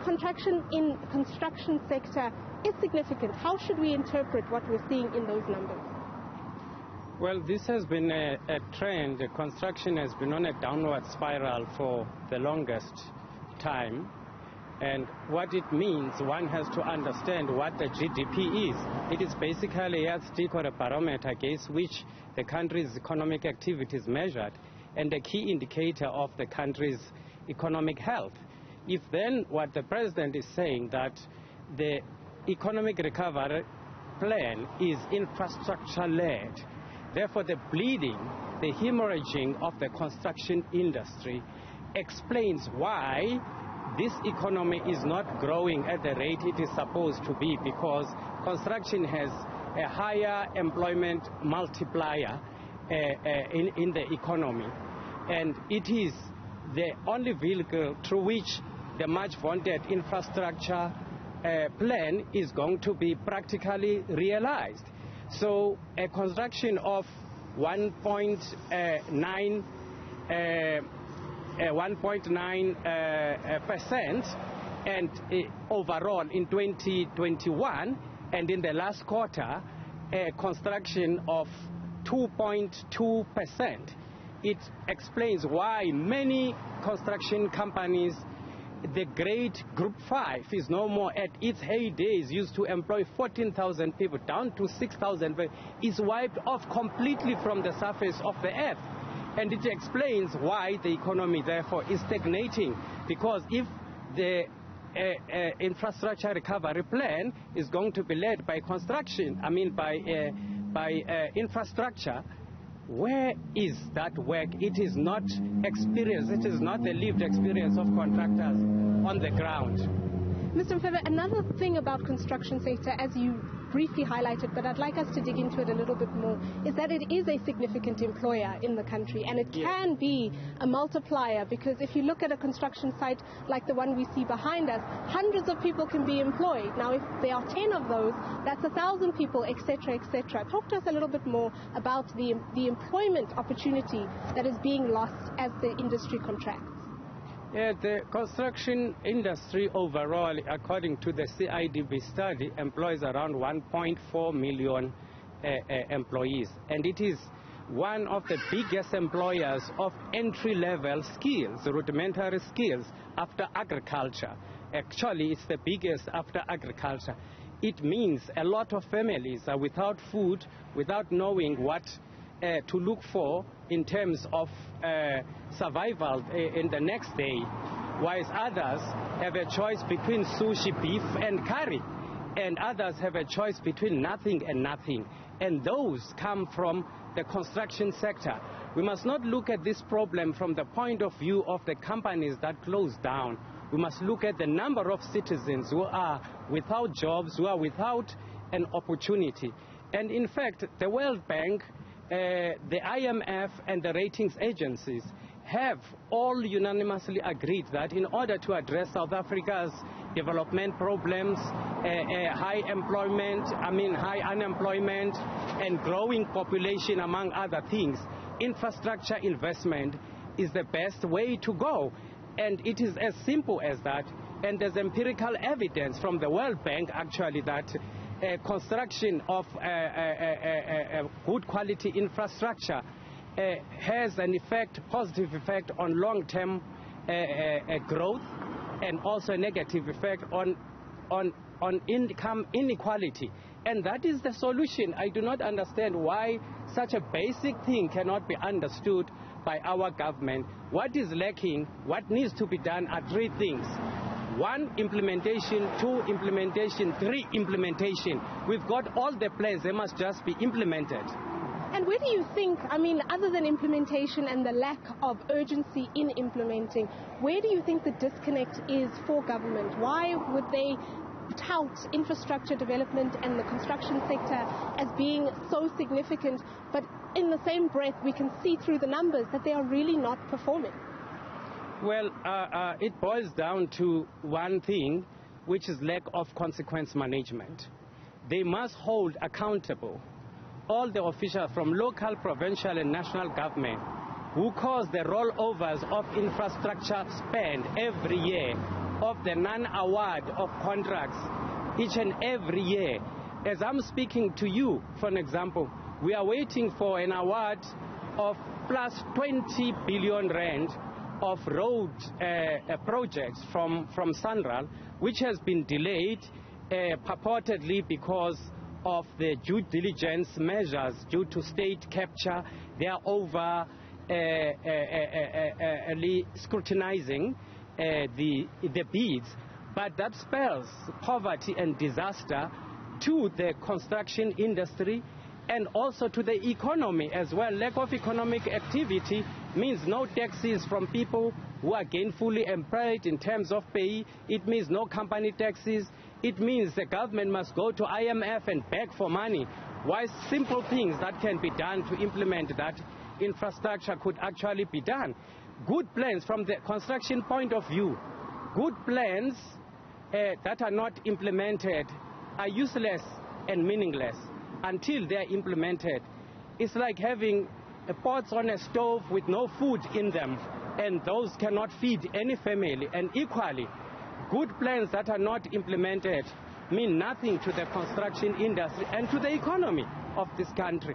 contraction in the construction sector is significant. How should we interpret what we're seeing in those numbers? Well, this has been a trend. Construction has been on a downward spiral for the longest time. And what it means, one has to understand what the GDP is. It is basically a yardstick or a barometer against which the country's economic activity is measured, and a key indicator of the country's economic health. If then what the president is saying, that the economic recovery plan is infrastructure-led, therefore the bleeding, the hemorrhaging of the construction industry explains why this economy is not growing at the rate it is supposed to be, because construction has a higher employment multiplier in the economy. And it is the only vehicle through which the much vaunted infrastructure plan is going to be practically realized. So a construction of 1.9% and overall in 2021, and in the last quarter, a construction of 2.2%. It explains why many construction companies, the great Group 5 is no more at its heydays, used to employ 14,000 people, down to 6,000, is wiped off completely from the surface of the earth. And it explains why the economy, therefore, is stagnating, because if the infrastructure recovery plan is going to be led by construction, by infrastructure, where is that work? It is not experience, it is not the lived experience of contractors on the ground. Mr. Mfebe, another thing about construction sector, as you briefly highlighted, but I'd like us to dig into it a little bit more, is that it is a significant employer in the country, and it can be a multiplier, because if you look at a construction site like the one we see behind us, hundreds of people can be employed. Now, if there are 10 of those, that's 1,000 people, etc., etc. Talk to us a little bit more about the employment opportunity that is being lost as the industry contracts. Yeah, the construction industry overall, according to the CIDB study, employs around 1.4 million employees. And it is one of the biggest employers of entry-level skills, rudimentary skills, after agriculture. Actually, it's the biggest after agriculture. It means a lot of families are without food, without knowing what to look for in terms of survival in the next day, whilst others have a choice between sushi, beef and curry, and others have a choice between nothing and nothing, and those come from the construction sector. We must not look at this problem from the point of view of the companies that close down. We must look at the number of citizens who are without jobs, who are without an opportunity. And in fact, the World Bank, the IMF and the ratings agencies have all unanimously agreed that in order to address South Africa's development problems, high unemployment and growing population, among other things, infrastructure investment is the best way to go. And it is as simple as that. And there's empirical evidence from the World Bank, actually, that construction of good quality infrastructure has an effect, positive effect on long-term growth, and also a negative effect on income inequality. And that is the solution. I do not understand why such a basic thing cannot be understood by our government. What is lacking, what needs to be done are three things. 1, implementation. 2, implementation. 3, implementation. We've got all the plans, they must just be implemented. And where do you think, other than implementation and the lack of urgency in implementing, where do you think the disconnect is for government? Why would they tout infrastructure development and the construction sector as being so significant, but in the same breath we can see through the numbers that they are really not performing? Well, it boils down to one thing, which is lack of consequence management. They must hold accountable all the officials from local, provincial and national government who cause the rollovers of infrastructure spend every year, of the non-award of contracts each and every year. As I'm speaking to you, for an example, we are waiting for an award of plus 20 billion rand of road projects from Sanral, which has been delayed purportedly because of the due diligence measures due to state capture. They are over scrutinizing the bids, but that spells poverty and disaster to the construction industry and also to the economy as well. Lack of economic activity means no taxes from people who are gainfully employed in terms of pay. It means no company taxes. It means the government must go to IMF and beg for money. Why simple things that can be done to implement that infrastructure could actually be done. Good plans from the construction point of view, good plans that are not implemented are useless and meaningless until they are implemented. It's like having pots on a stove with no food in them, and those cannot feed any family. And equally, good plans that are not implemented mean nothing to the construction industry and to the economy of this country.